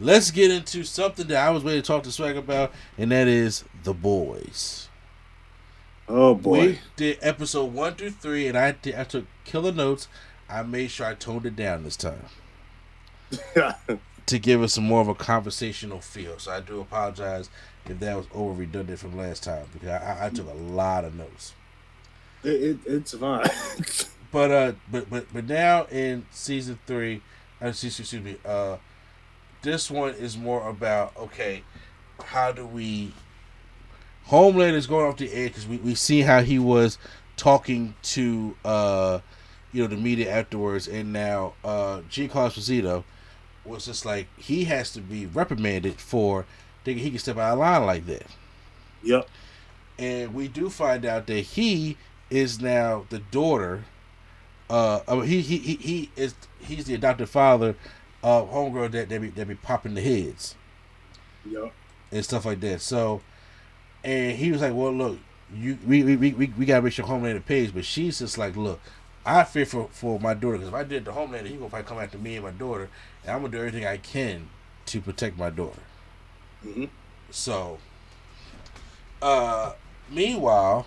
let's get into something that I was waiting to talk to Swag about, and that is The Boys. Oh boy. We did episode 1 through 3, and I took killer notes. I made sure I toned it down this time to give us some more of a conversational feel. So I do apologize if that was over redundant from last time, because I took a lot of notes. It's fine. But now in season 3, excuse me, this one is more about, okay, how do we... Homelander is going off the edge because we see how he was talking to the media afterwards, and now Giancarlo Esposito was just like, he has to be reprimanded for thinking he can step out of line like that. Yep. And we do find out that he is now the daughter. He's the adopted father of homegirl that be popping the heads. Yep. And stuff like that. So, and he was like, well, look, we gotta make sure Homelander pays, but she's just like, look, I fear for my daughter, because if I did the Homelander, he's gonna probably come after me and my daughter, and I'm gonna do everything I can to protect my daughter. Mm-hmm. So, meanwhile,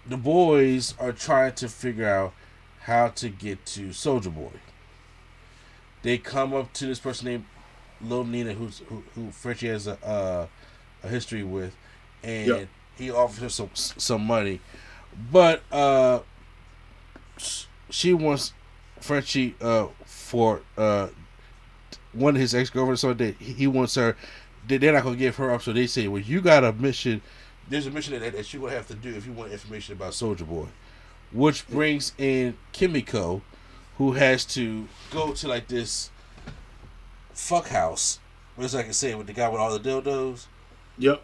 the boys are trying to figure out how to get to Soldier Boy. They come up to this person named Lil Nina, who Frenchie has a history with, and yep. he offers her some money, but she wants Frenchie for one of his ex-girlfriends, so that he wants her. They're not gonna give her up, so they say, well, you got a mission. There's a mission that you're gonna have to do if you want information about Soldier Boy, which brings in Kimiko, who has to go to like this fuck house, as I can say, with the guy with all the dildos. Yep.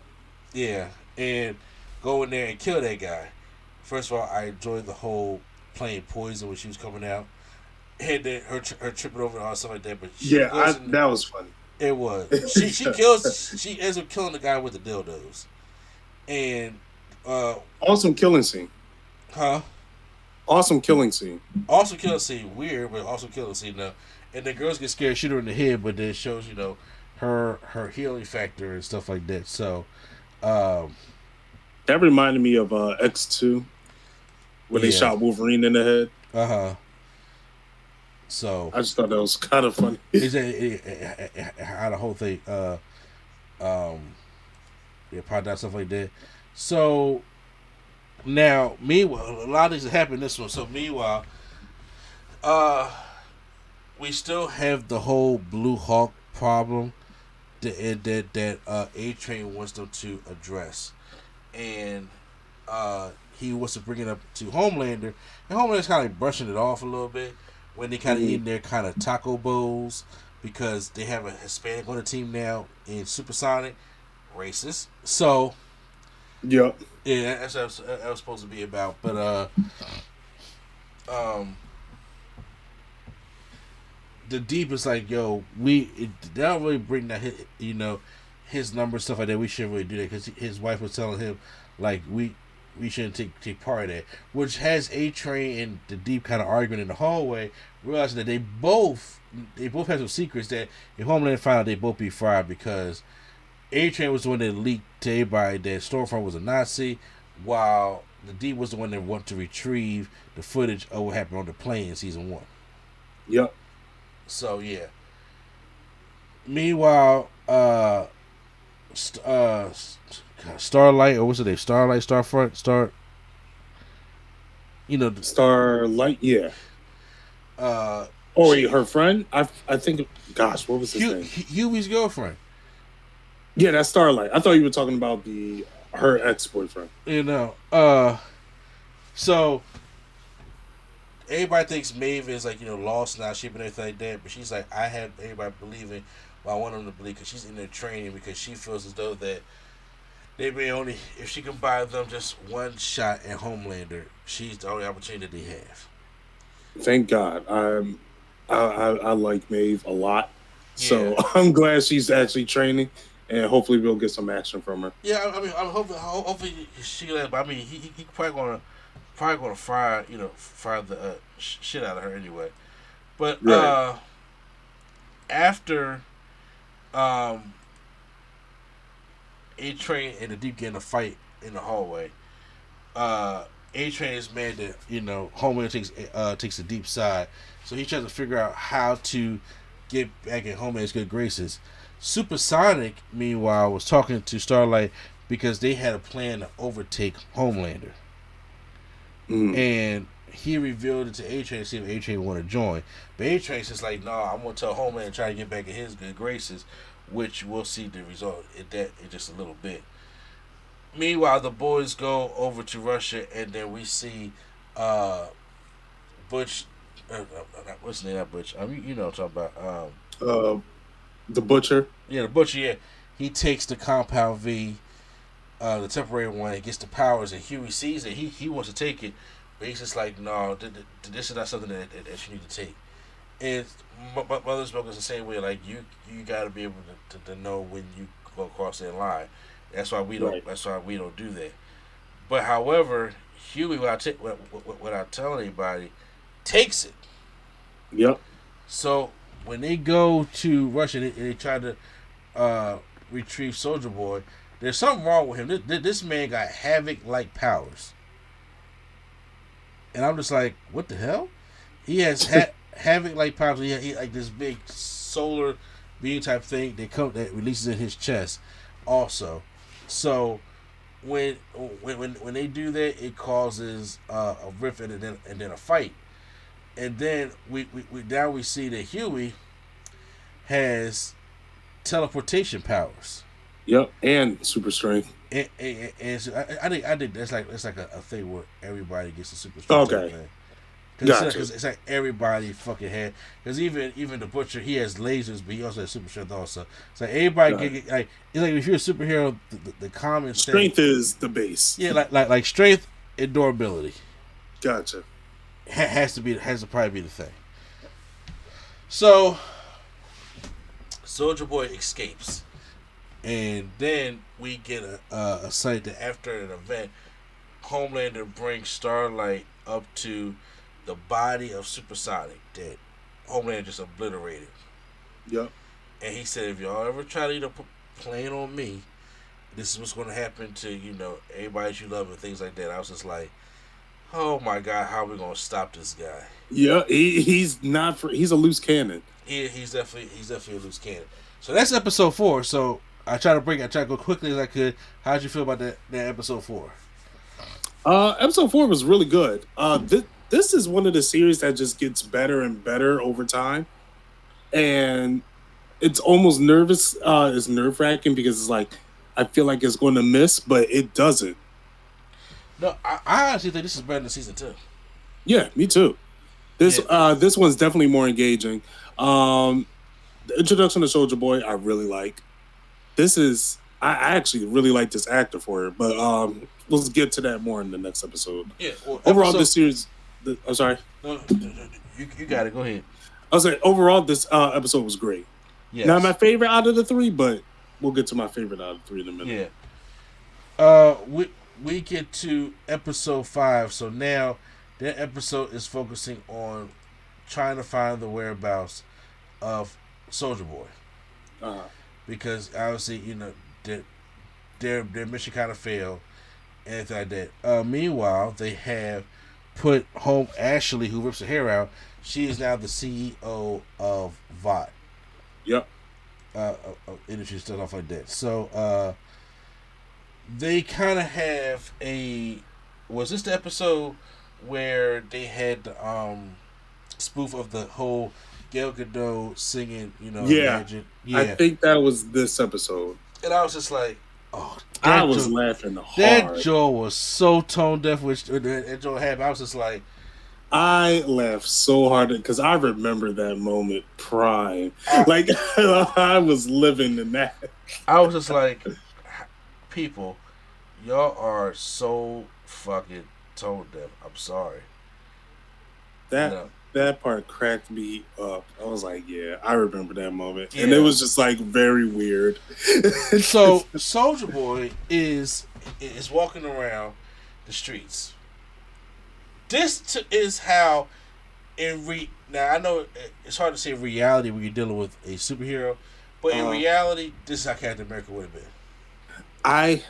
Yeah, and go in there and kill that guy. First of all, I enjoyed the whole playing poison when she was coming out, and then her tripping over and all stuff like that. But that was funny. It was. She ends up killing the guy with the dildos, and awesome killing scene. Huh? Awesome killing scene. Awesome killing scene. Weird, but awesome killing scene. Now, and the girls get scared, shoot her in the head, but then it shows her healing factor and stuff like that. So, that reminded me of X2 when they shot Wolverine in the head. So I just thought that was kind of funny. How the whole thing, probably stuff like that. So now, meanwhile, a lot of things have happened in this one. So meanwhile, we still have the whole Blue Hawk problem that A-Train wants them to address, and he wants to bring it up to Homelander, and Homelander's kind of like brushing it off a little bit when they kind of eating their kind of taco bowls, because they have a Hispanic on the team now in Supersonic. Racist. So, yeah, that's what that was supposed to be about. But the Deep is like, yo, they don't really bring that, his number stuff like that. We shouldn't really do that, because his wife was telling him like we shouldn't take part of that, which has A-Train and the Deep kind of arguing in the hallway, realizing that they both have some secrets that if Homeland found out, they both be fried, because A-Train was the one that leaked to everybody that Stormfront was a Nazi, while the Deep was the one that wanted to retrieve the footage of what happened on the plane in season 1. Yep. So yeah. Meanwhile, Starlight, or what's it name? Starlight, Starfront, Starlight, yeah. Her friend? I think, gosh, what was his name? Huey's girlfriend. Yeah, that's Starlight. I thought you were talking about her ex-boyfriend. So everybody thinks Maeve is like, lost now, ship and everything like that, but she's like, I have everybody believing what I want them to believe, because she's in there training, because she feels as though that they may only, if she can buy them just one shot at Homelander, she's the only opportunity that they have. Thank God. I like Maeve a lot, so I'm glad she's actually training, and hopefully we'll get some action from her. Yeah, I mean, I'm hopefully she. But I mean, he probably gonna fry the shit out of her anyway. But after Um, A-Train and the Deep get in a fight in the hallway. A-Train is mad that Homelander takes the Deep side, so he tries to figure out how to get back in Homelander's good graces. Supersonic, meanwhile, was talking to Starlight because they had a plan to overtake Homelander, and he revealed it to A-Train to see if A-Train want to join. But A-Train's just like, nah, I'm gonna tell Homelander to try to get back in his good graces, which we'll see the result in just a little bit. Meanwhile, the boys go over to Russia, and then we see Butch. What's the name of Butch? You know what I'm talking about. The Butcher. Yeah, the Butcher. Yeah, he takes the Compound V, the temporary one, and gets the powers. And Huey sees it. He wants to take it, but he's just like, no, this is not something that you need to take. And Mother's Milk is the same way. Like you got to be able to know when you go across that line. That's why we don't. Right. That's why we don't do that. But however, Huey, without telling anybody, takes it. Yep. So when they go to Russia and they try to retrieve Soldier Boy, there's something wrong with him. This man got Havoc-like powers, and I'm just like, what the hell? He has Havoc-like powers. He like this big solar beam type thing that releases in his chest, also. So when they do that, it causes a rift and then a fight, and then we see that Huey has teleportation powers. Yep, and super strength. And so I think that's like a thing where everybody gets a super strength. Okay. Because it's like everybody fucking had. Because even the Butcher, he has lasers, but he also has super strength also. So everybody get like, it's like if you're a superhero, the common strength is the base. Yeah, like strength and durability. Gotcha. Has to probably be the thing. So Soldier Boy escapes, and then we get a sight that after an event, Homelander brings Starlight up to the body of Supersonic that Homelander just obliterated. Yep. And he said, if y'all ever try to put playing on me, this is what's going to happen to everybody that you love and things like that. I was just like, oh my God, how are we going to stop this guy? Yeah, he's a loose cannon. He's definitely a loose cannon. So that's episode 4. So I try to go quickly as I could. How'd you feel about that episode 4? Episode 4 was really good. This is one of the series that just gets better and better over time, and it's almost nervous. It's nerve-wracking because it's like I feel like it's going to miss, but it doesn't. No, I honestly think this is better than season 2. Yeah, me too. This one's definitely more engaging. The introduction to Soldier Boy, I really like. I actually really like this actor for it, but let's get to that more in the next episode. Yeah. Well, overall, this series. I'm sorry. No, you got it. Go ahead. I was like, overall, this episode was great. Yes. Not my favorite out of the 3, but we'll get to my favorite out of the 3 in a minute. Yeah. We get to episode 5, so now that episode is focusing on trying to find the whereabouts of Soldier Boy. Because obviously, their mission kind of failed, and anything like that. Meanwhile, they have put home Ashley, who rips her hair out. She is now the CEO of VOT. Yep. Industry stuff off like that. So they kind of have was this the episode where they had the spoof of the whole Gal Gadot singing, Imagine? Yeah, I think that was this episode. And I was just like, oh, I was laughing hard. That Joe was so tone deaf, which that Joe had. I was just like, I laughed so hard because I remember that moment prime. I was living in that. I was just like, people, y'all are so fucking tone deaf. I'm sorry. That part cracked me up. I was like, yeah, I remember that moment. Yeah. And it was just like very weird. So Soldier Boy is walking around the streets. This is how now I know it's hard to say reality when you're dealing with a superhero, But in reality, this is how Captain America would have been.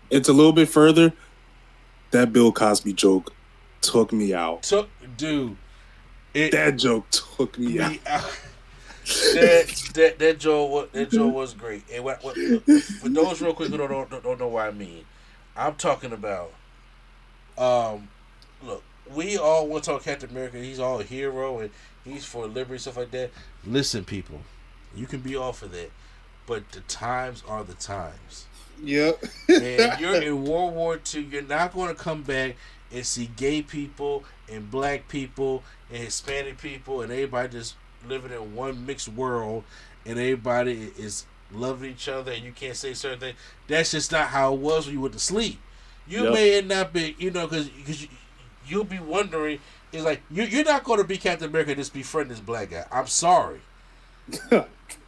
It's a little bit further. That Bill Cosby joke took me out. That joke took me out. That joke was great. And for those real quick who don't know what I mean, I'm talking about. Look, we all want to talk Captain America. He's all a hero and he's for liberty, stuff like that. Listen, people, you can be all for that, but the times are the times. Yep. And you're in World War II. You're not going to come back and see gay people and black people and Hispanic people and everybody just living in one mixed world and everybody is loving each other and you can't say certain things. That's just not how it was when you went to sleep. You may not be, because you'll be wondering. It's like you're not going to be Captain America and just befriend this black guy. I'm sorry.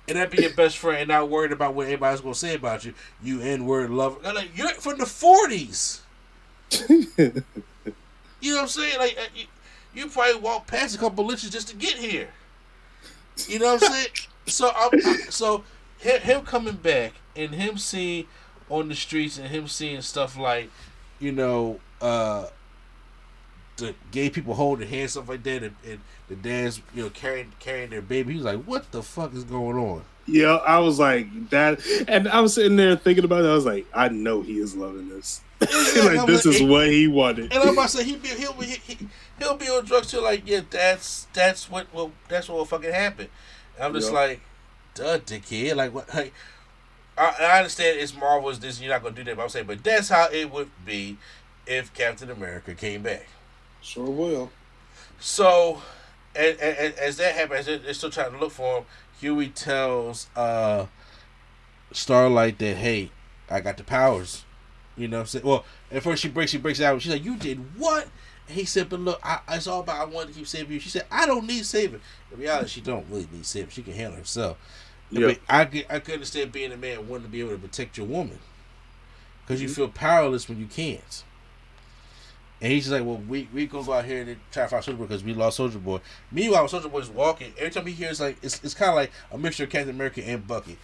And that be your best friend and not worried about what anybody's going to say about you. You N-word lover. Like, you're from the 40s. You know what I'm saying? Like, you probably walked past a couple lynches just to get here. You know what I'm saying? So him coming back and him seeing on the streets and him seeing stuff like, the gay people holding hands, stuff like that, and the dads, carrying their baby. He was like, "What the fuck is going on?" Yeah, I was like that, and I was sitting there thinking about it. I was like, "I know he is loving this. Like this is what he wanted." And I'm about to say he'll be on drugs too. Like, yeah, that's what will fucking happen. And I'm just like, duh, dickhead. Like what? Like, I understand it's Marvel, it's Disney. You're not gonna do that, but I'm saying, but that's how it would be if Captain America came back. Sure will. So, and as that happens, they're still trying to look for him. Huey tells Starlight that, hey, I got the powers. You know what I'm saying? Well, at first she breaks out. She's like, you did what? And he said, but look, it's all about I want to keep saving you. She said, I don't need saving. In reality, she don't really need saving. She can handle herself. Yep. I could understand being a man wanting to be able to protect your woman. Because you feel powerless when you can't. And he's just like, well, we gonna go out here and try to find Soldier Boy because we lost Soldier Boy. Meanwhile, Soldier Boy's walking. Every time he hears like it's kind of like a mixture of Captain America and Bucky.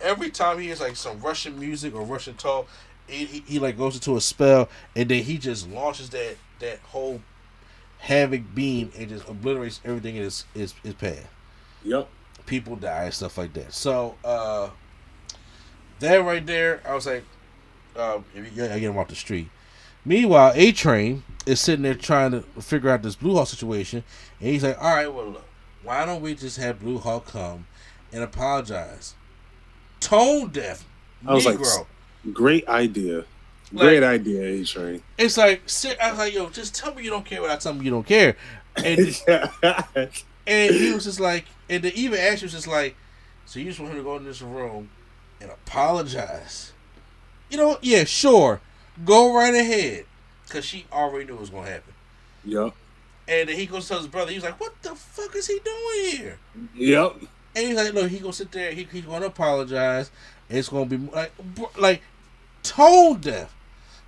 Every time he hears like some Russian music or Russian talk, he like goes into a spell and then he just launches that whole havoc beam and just obliterates everything in his path. Yep. People die and stuff like that. So that right there, I was like, I get him off the street. Meanwhile, A-Train is sitting there trying to figure out this Blue Hawk situation, and he's like, all right, well, look, why don't we just have Blue Hawk come and apologize? Tone deaf Negro. I was like, great idea. Great idea, A-Train. It's like, I was like, yo, just tell me you don't care without telling me you don't care. And, and he was just like, and the even Ash was just like, so you just want him to go in this room and apologize? You know, yeah, sure. Go right ahead. Because she already knew what was going to happen. Yep. And then he goes to tell his brother, he was like, what the fuck is he doing here? Yep. And he's like, look, he's going to sit there, he's going to apologize. And it's going to be like tone deaf.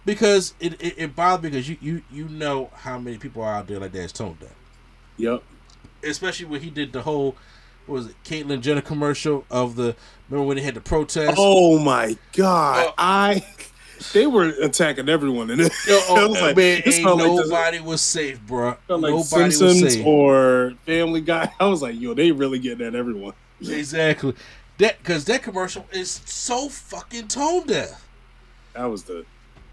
Because it bothers me because you know how many people are out there like that is tone deaf. Yep. Especially when he did the whole, what was it, Caitlyn Jenner commercial of remember when they had the protest? Oh my God. They were attacking everyone in it. Man, ain't nobody was safe, bro. Like nobody Simpsons was safe. Or Family Guy. I was like, yo, they really getting at everyone. Exactly. Because that commercial is so fucking tone deaf. That was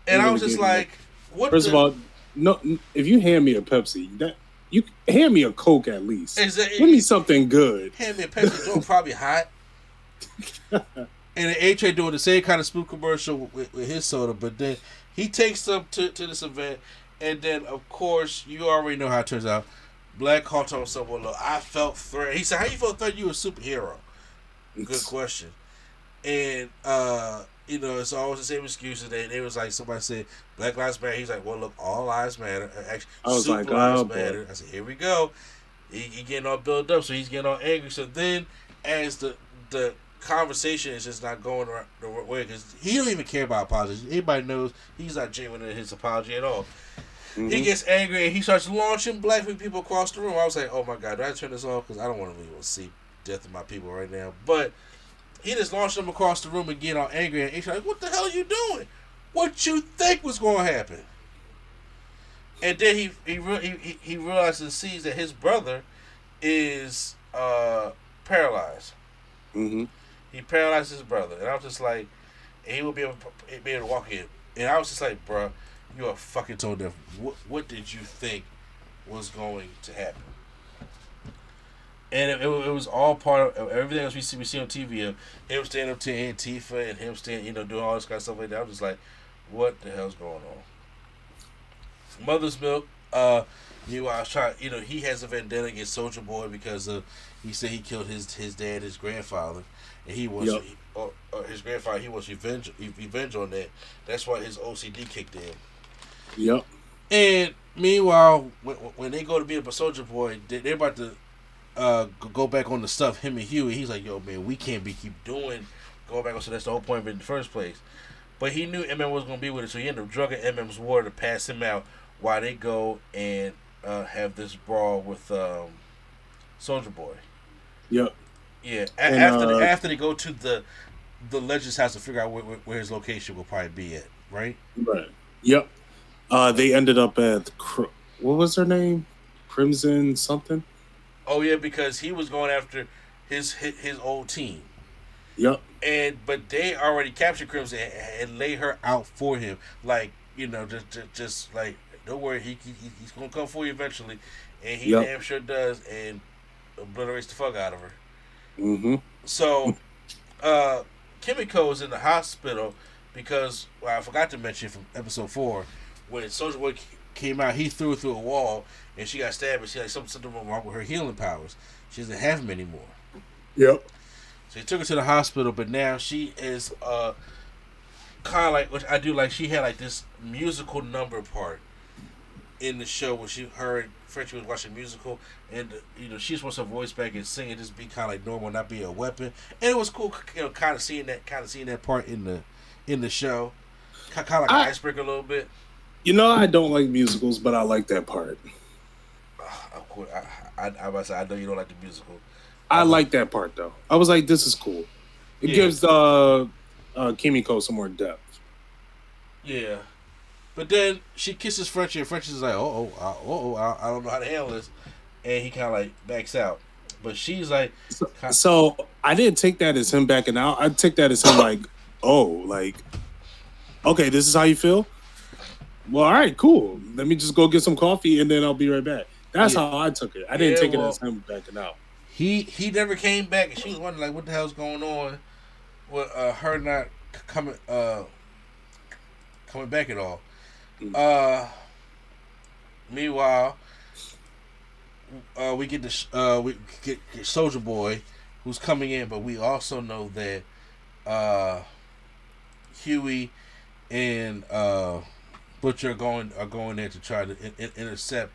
and I was just like, what? First of all, no. If you hand me a Pepsi, you hand me a Coke at least. Exactly. Give me something good. Hand me a Pepsi. It's probably hot. And then A-Train doing the same kind of spoof commercial with his soda, but then he takes them to this event, and then of course you already know how it turns out. Black Hawk told someone, look, I felt threatened. He said, how you felt threatened? You were a superhero. Good question. And it's always the same excuses. They was like, somebody said Black Lives Matter. He's like, well, look, all lives matter. Actually, I was super like, lives matter. I said, here we go. He getting all built up, so he's getting all angry. So then, as the conversation is just not going the right way because he don't even care about apologies. Everybody knows he's not genuine in his apology at all. Mm-hmm. He gets angry and he starts launching black people across the room. I was like, oh my God, do I turn this off? Because I don't want to see death of my people right now. But he just launched him across the room and get all angry. And he's like, "What the hell are you doing? What you think was going to happen?" And then he realizes and sees that his brother is paralyzed. Mm-hmm. He paralyzed his brother, and I was just like, and he will be able to walk in. And I was just like, "Bruh, you are fucking tone deaf. What did you think was going to happen?" And it was all part of everything else we see on TV of him standing up to Antifa and him standing, doing all this kind of stuff like that. I was just like, what the hell's going on? Mother's Milk, meanwhile, I was trying, he has a vendetta against Soldier Boy because he said he killed his dad, his grandfather, and he was, his grandfather, he was revenge on that. That's why his OCD kicked in. Yep. And meanwhile, when they go to beat up a Soldier Boy, they're about to go back on the stuff. Him and Huey, he's like, "Yo, man, we can't keep going back on." So that's the whole point of it in the first place. But he knew MM was gonna be with it, so he ended up drugging MM's water to pass him out while they go and have this brawl with Soldier Boy. Yep. Yeah. And, after they go to the Legends house to figure out where his location will probably be at, right? Right. Yep. They ended up at what was her name? Crimson something. Oh yeah, because he was going after his old team. Yep. But they already captured Crimson and lay her out for him. Like, just like, don't worry, he's gonna come for you eventually, and he damn sure does, and obliterates the fuck out of her. Mm-hmm. So, Kimiko is in the hospital because I forgot to mention from episode 4 when Soldier Boy came out, he threw her through a wall and she got stabbed, and she like something wrong with her healing powers. She doesn't have them anymore. Yep. So he took her to the hospital, but now she is kind of like, which I do like, she had like this musical number part in the show where Frenchie was watching musical, and she's supposed to voice back and sing and just be kind of like normal, not be a weapon. And it was cool, kind of seeing that part in the show, kind of like an icebreaker a little bit. I don't like musicals, but I like that part. Of course, I about to say, I know you don't like the musical. I like that part though. I was like, this is cool. It gives Kimiko some more depth. Yeah, but then she kisses Frenchie, and Frenchie's like, I don't know how to handle this, and he kind of like backs out. But she's like, so I didn't take that as him backing out. I take that as him like, okay, this is how you feel. Well, all right, cool. Let me just go get some coffee, and then I'll be right back. That's how I took it. I didn't take it as him backing out. He never came back, and she was wondering like, what the hell's going on with her not coming back at all. Meanwhile, we get Soldier Boy, who's coming in, but we also know that Huey and Butcher are going there to try to intercept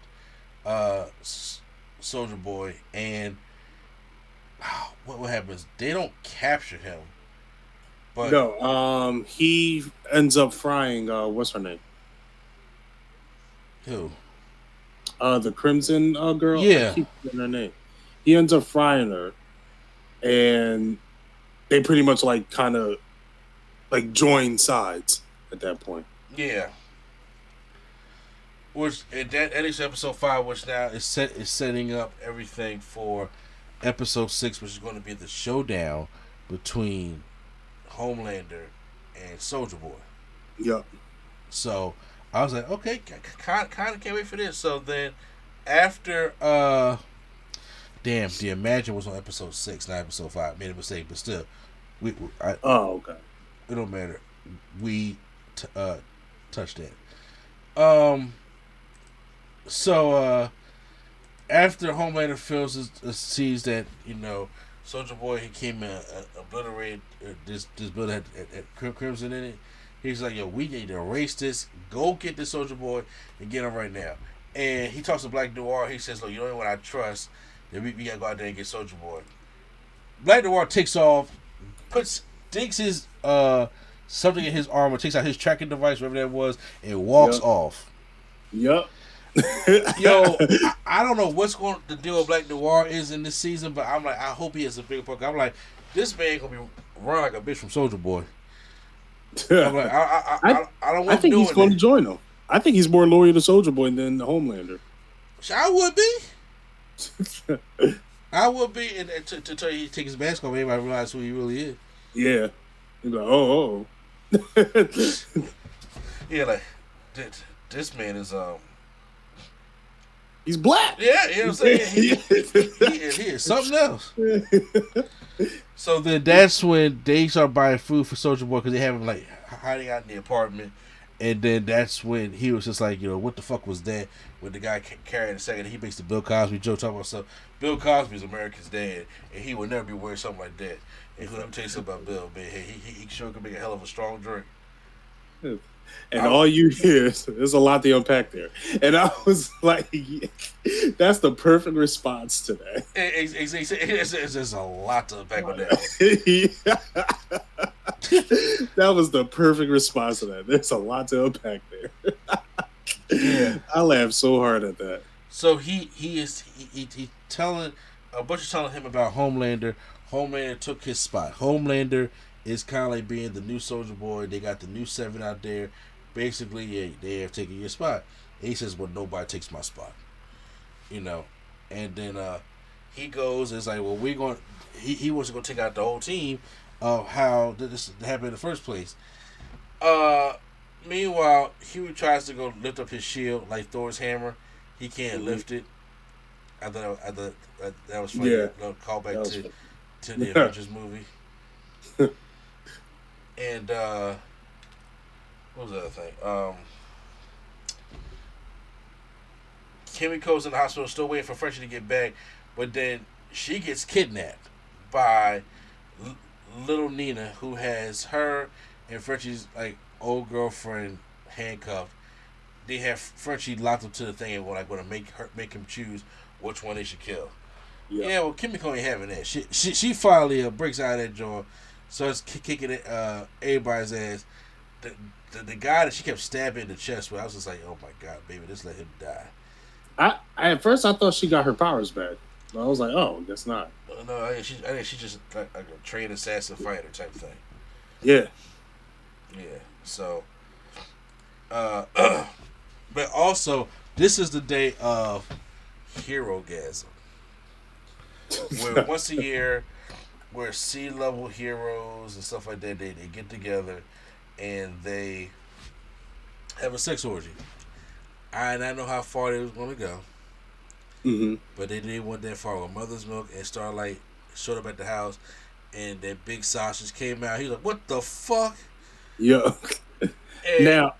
Soldier Boy, and what happens? They don't capture him. But no, he ends up frying. What's her name? Who? The Crimson girl. Yeah, I keep forgetting her name. He ends up frying her, and they pretty much kind of join sides at that point. Yeah. Which that is episode 5, which now is setting up everything for episode 6, which is going to be the showdown between Homelander and Soldier Boy. Yep. So I was like, okay, kind of can't wait for this. So then after the Imagine was on episode 6, not episode 5. Made a mistake, but still, okay. It don't matter. We touched that. So after Homelander sees that Soldier Boy, he came and obliterated this building had Crimson in it. He's like, yo, we need to erase this. Go get this Soldier Boy and get him right now. And he talks to Black Noir. He says, look, you know what I trust. Then we gotta go out there and get Soldier Boy. Black Noir takes off, digs his something in his armor, takes out his tracking device, whatever that was, and walks off. Yep. Yo, I don't know what's going to deal with Black Noir is in this season, but I'm like, I hope he has a bigger part. I'm like, this man gonna be run like a bitch from Soldier Boy. I'm like, I I don't I want him think he's doing going to that. join them. I think he's more loyal to Soldier Boy than the Homelander. I would be. I would be, and to tell you he take his mask off, everybody realize who he really is. Yeah. He's like, oh. Yeah, like this man is He's black. Yeah, you know what I'm saying. He is something else. So then that's when they start buying food for Soldier Boy because they have him like hiding out in the apartment, and then that's when he was just like, what the fuck was that? When the guy carrying the second, he makes the Bill Cosby joke talking about stuff. Bill Cosby's America's dad, and he would never be wearing something like that. And let me tell you something about Bill, man. He sure could make a hell of a strong drink. And all you hear is there's a lot to unpack there. And I was like, that's the perfect response to that. There's a lot to unpack on that. That was the perfect response to that. There's a lot to unpack there. Yeah. I laughed so hard at that. So he telling a bunch of telling him about Homelander. Homelander took his spot. Homelander is kind of like being the new Soldier Boy. They got the new 7 out there. Basically, yeah, they have taken your spot. And he says, well, nobody takes my spot. And then he goes and it's like, well, we're going. He wants to go take out the whole team of how this happened in the first place. Meanwhile, Huey tries to go lift up his shield like Thor's hammer. He can't lift it. I thought that was funny. Yeah. Call back to the Avengers movie. And what was the other thing? Kimiko's in the hospital, still waiting for Frenchie to get back, but then she gets kidnapped by little Nina, who has her and Frenchie's like old girlfriend handcuffed. They have Frenchie locked up to the thing and going to make him choose which one they should kill. Yeah, well, Kimiko ain't having that. She finally breaks out of that joint, starts kicking everybody's ass. The guy that she kept stabbing in the chest with, I was just like, oh my god, baby, just let him die. I at first I thought she got her powers back. I was like, oh, guess not. No, I think she's just like a trained assassin fighter type thing. Yeah. Yeah. So, but also this is the day of Herogasm, where once a year, where C-level heroes and stuff like that, they get together and they have a sex orgy. I know how far they was going to go, but they didn't want that far. With Mother's Milk and Starlight showed up at the house, and that big sausage came out. He was like, "What the fuck?" Yeah. Now,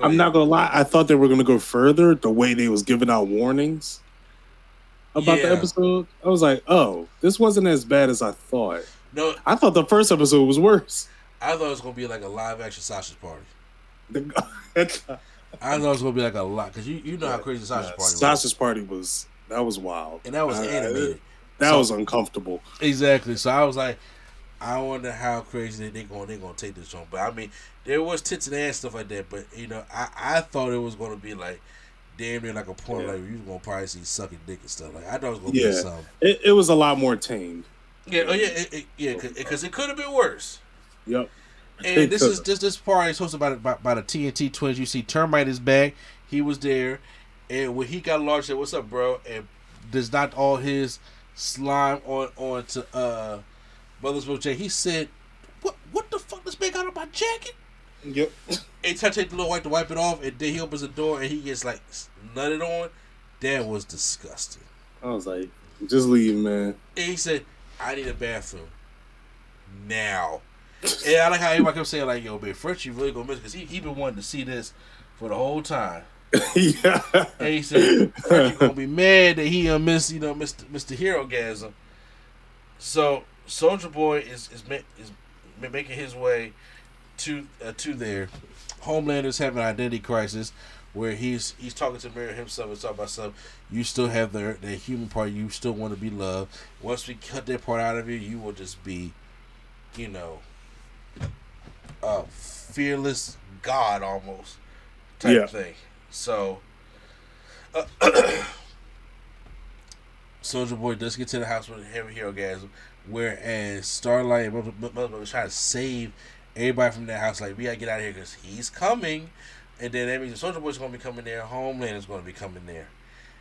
I'm not gonna lie. I thought they were gonna go further. The way they was giving out warnings about the episode, I was like, "Oh, this wasn't as bad as I thought." No, I thought the first episode was worse. I thought it was gonna be like a live action sausage party. I thought it was gonna be like a lot because you know how crazy the sausage party was. Sausage party was wild, and that was animated. That was uncomfortable. Exactly. So I was like, I wonder how crazy they gonna take this on. But I mean, there was tits and ass stuff like that. But I thought it was gonna be like damn near like a point like you was gonna probably see sucking dick and stuff. Like I thought it was gonna be something. It was a lot more tamed. Yeah. Because it could have been worse. Yep. And this party is hosted by the TNT twins. You see, Termite is back. He was there, and when he got large, said, "What's up, bro?" And there's not all his slime on to Brothers Milk J. He said, "What the fuck? This man got on my jacket?" Yep. And he tried to take the little wipe to wipe it off, and then he opens the door and he gets like nutted on. That was disgusting. I was like, "Just leave, man." And he said, "I need a bathroom now." And I like how everybody kept saying like, "Yo, man, Frenchie really gonna miss," because he been wanting to see this for the whole time. Yeah. And he said Frenchie gonna be mad that he missed Mr. Herogasm. So Soldier Boy is making his way to there. Homelander's having an identity crisis where he's talking to Mary himself and talking about stuff. You still have the human part. You still want to be loved. Once we cut that part out of you, you will just be, fearless God almost type thing. So Soldier Boy does get to the house with a heavy Herogasm, whereas Starlight and Mother was trying to save everybody from that house. Like, we gotta get out of here because he's coming, and then that means the Soldier Boy's gonna be coming there. Homelander's gonna be coming there.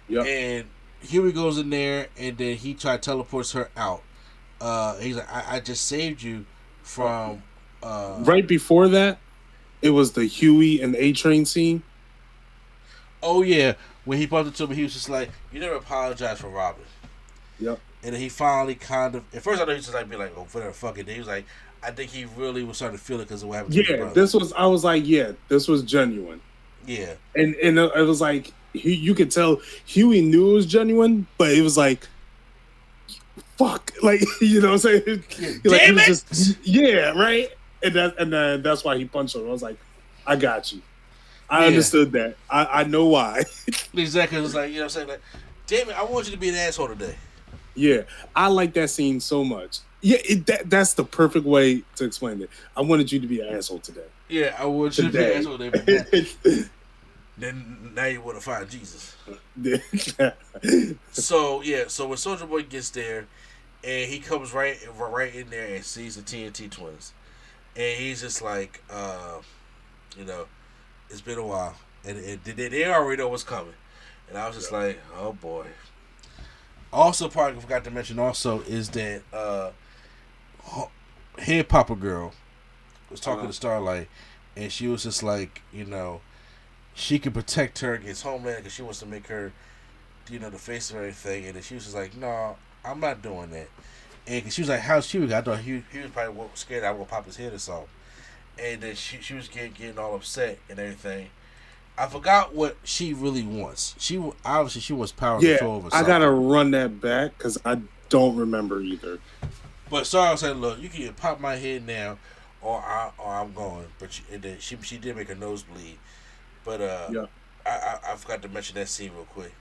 Yep. And Huey goes in there, and then he teleports her out. He's like, I just saved you from. Right before that, it was the Huey and A-Train scene. Oh yeah, when he bumped into him, he was just like, "You never apologized for Robin." Yep. And then he finally kind of. At first, I thought he was just like, "Be like, oh, whatever, fuck it." Then he was like, "I think he really was starting to feel it because of what happened." to his brother. This was. I was like, yeah, this was genuine. Yeah, and it was like you could tell Huey knew it was genuine, but it was like, fuck, like you know what I'm saying? Damn it! Just, yeah, right. And that's why he punched her. I was like, I got you. I understood that. I know why. Exactly. It was like, you know what I'm saying? Like, damn it, I want you to be an asshole today. Yeah, I like that scene so much. Yeah, that's the perfect way to explain it. I wanted you to be an asshole today. Yeah, I want you to be an asshole today. Then now you want to find Jesus. So when Soldier Boy gets there, and he comes right in there and sees the TNT twins, and he's just like, it's been a while, and they already know what's coming, and I was just like, oh boy. Also, part I forgot to mention also is that Head Papa Girl was talking to Starlight, and she was just like, she can protect her against Homelander because she wants to make her, the face of everything, and then she was just like, no, I'm not doing that. And she was like, how's Huey? I thought he was probably scared I was going to pop his head or something. And then she was getting all upset and everything. I forgot what she really wants. She wants power control over something. I gotta run that back because I don't remember either. But Sarah said, "Look, you can either pop my head now, or I'm going." But she did make her nose bleed. But I forgot to mention that scene real quick.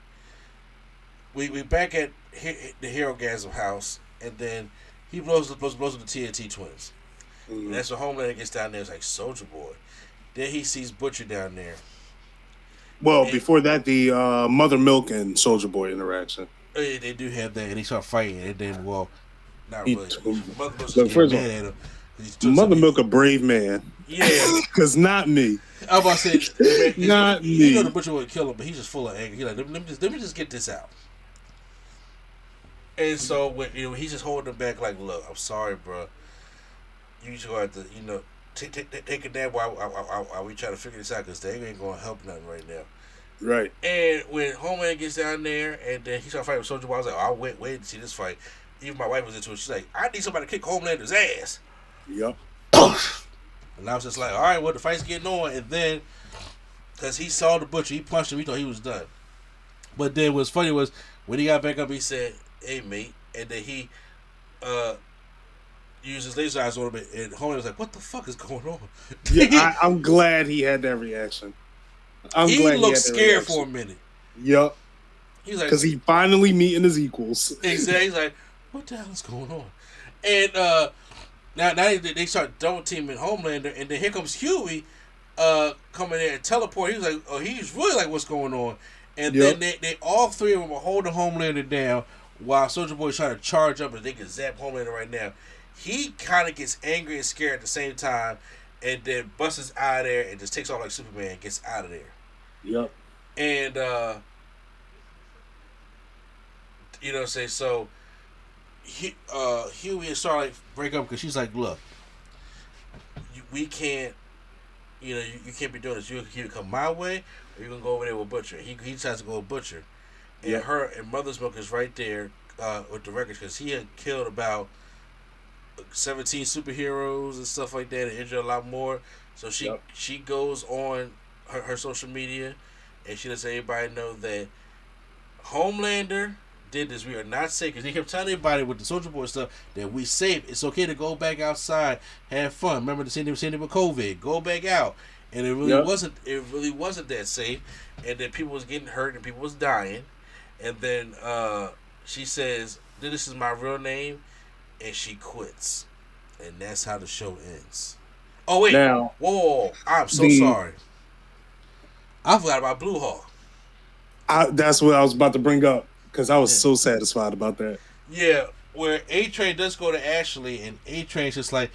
We back at the Nerdgasm house, and then he blows up the TNT twins. Mm-hmm. And that's when Homelander gets down there. It's like Soldier Boy. Then he sees Butcher down there. Well, before that, the Mother Milk and Soldier Boy interaction. They do have that, and they start fighting, and then, not really. Mother Milk's mad at him. Mother Milk a brave man. Yeah. Because not me. I was about to say, not me. You know the Butcher would kill him, but he's just full of anger. He's like, let me just get this out. And so, when he's just holding him back, like, look, I'm sorry, bro. You just going to have to, take a nap while we try to figure this out because they ain't going to help nothing right now. Right. And when Homelander gets down there and then he started fighting with Soldier Boy, I was like, I'll wait to see this fight. Even my wife was into it. She's like, I need somebody to kick Homelander's ass. Yep. And I was just like, all right, well, the fight's getting on. And then, because he saw the Butcher, he punched him, he thought he was done. But then what's funny was, when he got back up, he said, hey, mate. And then he used his laser eyes on him, and Homelander was like, what the fuck is going on? Yeah, I'm glad he had that reaction. He looked scared for a minute. Yep. He's like, because he finally meeting his equals. Exactly. He's like, what the hell is going on? And now they start double teaming Homelander, and then here comes Huey coming in and teleport. He was like, oh, he's really like, what's going on? And then they all three of them are holding Homelander down while Soldier Boy's trying to charge up and they can zap Homelander right now. He kind of gets angry and scared at the same time, and then busts out of there and just takes off like Superman and gets out of there. Yep. And so Huey and Starlight break up because she's like, look, we can't, you can't be doing this. You can come my way, or you can go over there with Butcher. He decides to go with Butcher, and her and Mother's Milk is right there with the records because he had killed about 17 superheroes and stuff like that and injured a lot more. So she goes on her social media and she lets everybody know that Homelander did this. We are not safe because he kept telling everybody with the Soldier Boy stuff that we safe. It's okay to go back outside, have fun. Remember the same thing with COVID. Go back out, and it really wasn't. It really wasn't that safe. And then people was getting hurt and people was dying. And then she says, "This is my real name." And she quits, and that's how the show ends. Oh wait, now, whoa! I'm so sorry. I forgot about Blue Hawk. That's what I was about to bring up because I was so satisfied about that. Yeah, where A Train does go to Ashley, and A Train's just like,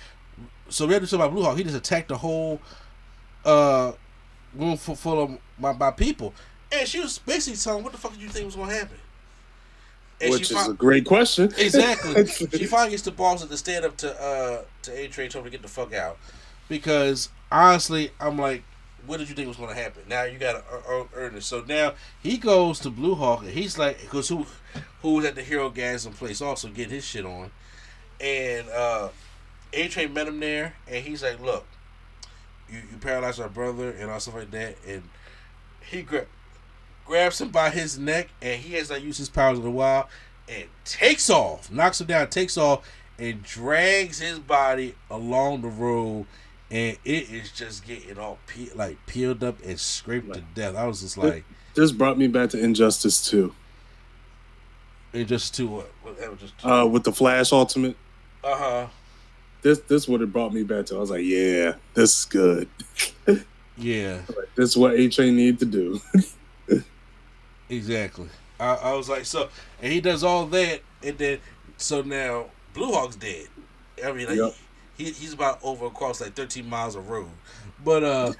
so we had to talk about Blue Hawk. He just attacked the whole uh, room full of my people, and she was basically telling him, "What the fuck did you think was going to happen?" And which is a great question. Exactly. She finally gets the balls to stand up to A Train, told him to get the fuck out, because honestly, I'm like, what did you think was going to happen? Now you got to earn it. So now he goes to Blue Hawk, and he's like, because who was at the Nerdgasm place also getting his shit on, and A Train met him there, and he's like, look, you paralyzed our brother and all stuff like that, and he grabs him by his neck, and he has not used his powers in a while, and knocks him down, takes off, and drags his body along the road, and it is just getting all peeled up and scraped to death. I was just like, this brought me back to Injustice 2. Injustice 2 what? That was just 2. With the Flash Ultimate. This what it brought me back to. I was like, yeah, this is good. Yeah. This is what A-Train needed to do. Exactly. I was like, so, and he does all that, and then, so now, Blue Hawk's dead. I mean, like, yep. He's about over across like 13 miles of road. But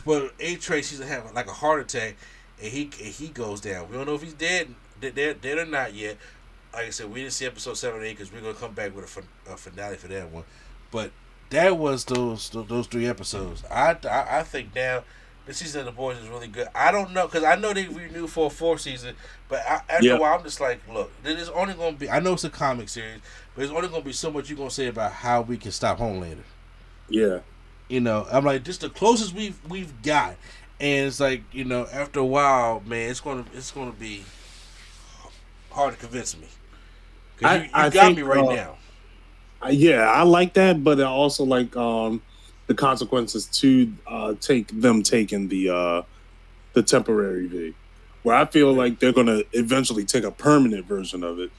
but A-Train, she's having like a heart attack, and he goes down. We don't know if he's dead or not yet. Like I said, we didn't see episode 7 and 8 because we're gonna come back with a finale for that one. But that was those 3 episodes. I think now the season of The Boys is really good. I don't know because I know they renewed for a 4th season, but after a while I'm just like, look, there's only gonna be. I know it's a comic series, but there's only gonna be so much you're gonna say about how we can stop Homelander. Yeah, you know, I'm like, this the closest we've got, and it's like, you know, after a while, man, it's gonna be hard to convince me. You got me right now. Yeah, I like that, but I also like the consequences to taking the temporary V, where I feel like they're gonna eventually take a permanent version of it,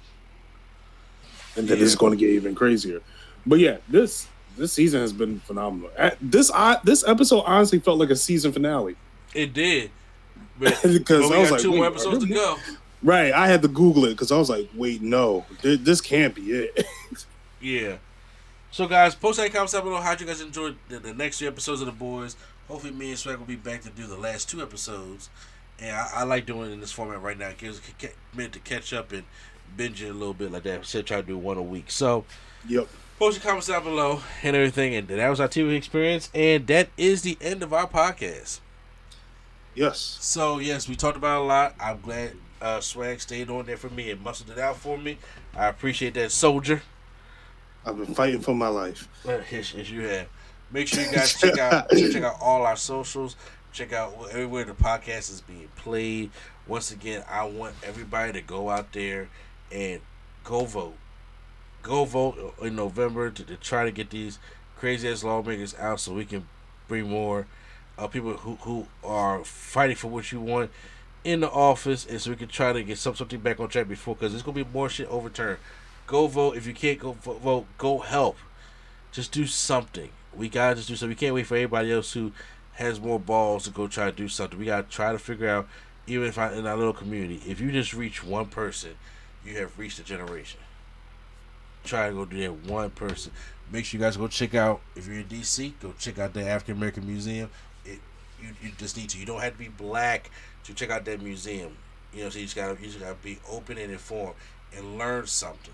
and then it's going to get even crazier. But yeah, this season has been phenomenal. This episode honestly felt like a season finale. It did, because I was like, 2 more episodes to go. Right, I had to Google it because I was like, wait, no, this can't be it. Yeah. So, guys, post any comments down below how you guys enjoyed the next 3 episodes of The Boys. Hopefully, me and Swag will be back to do the last 2 episodes. And I like doing it in this format right now. It gives a minute to catch up and binge it a little bit like that. Instead of trying to do 1 a week. So, yep. Post your comments down below and everything. And that was our TV experience. And that is the end of our podcast. Yes. So, yes, we talked about a lot. I'm glad Swag stayed on there for me and muscled it out for me. I appreciate that, soldier. I've been fighting for my life. Yes, you have. Make sure you guys check out all our socials. Check out everywhere the podcast is being played. Once again, I want everybody to go out there and go vote. Go vote in November to try to get these crazy ass lawmakers out so we can bring more people who are fighting for what you want in the office, and so we can try to get something back on track before, because there's going to be more shit overturned. Go vote. If you can't go vote, go help. Just do something. We got to just do something. We can't wait for everybody else who has more balls to go try to do something. We got to try to figure out, even if in our little community, if you just reach one person, you have reached a generation. Try to go do that one person. Make sure you guys go check out, if you're in DC, go check out the African American Museum. You just need to. You don't have to be black to check out that museum. You know, so you just gotta be open and informed and learn something.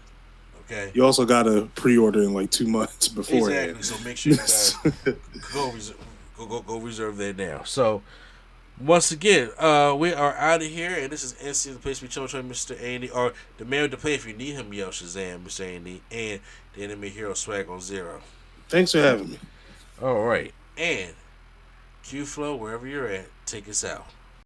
Okay. You also gotta pre-order in like 2 months beforehand. Exactly. So make sure you guys go reserve that now. So once again, we are out of here, and this is NC, the place we chill, Mr. Andy, or the man with the play. If you need him, yell Shazam, Mr. Andy, and the enemy hero Swag on Zero. Thanks for having me. All right, and Q Flow, wherever you're at, take us out.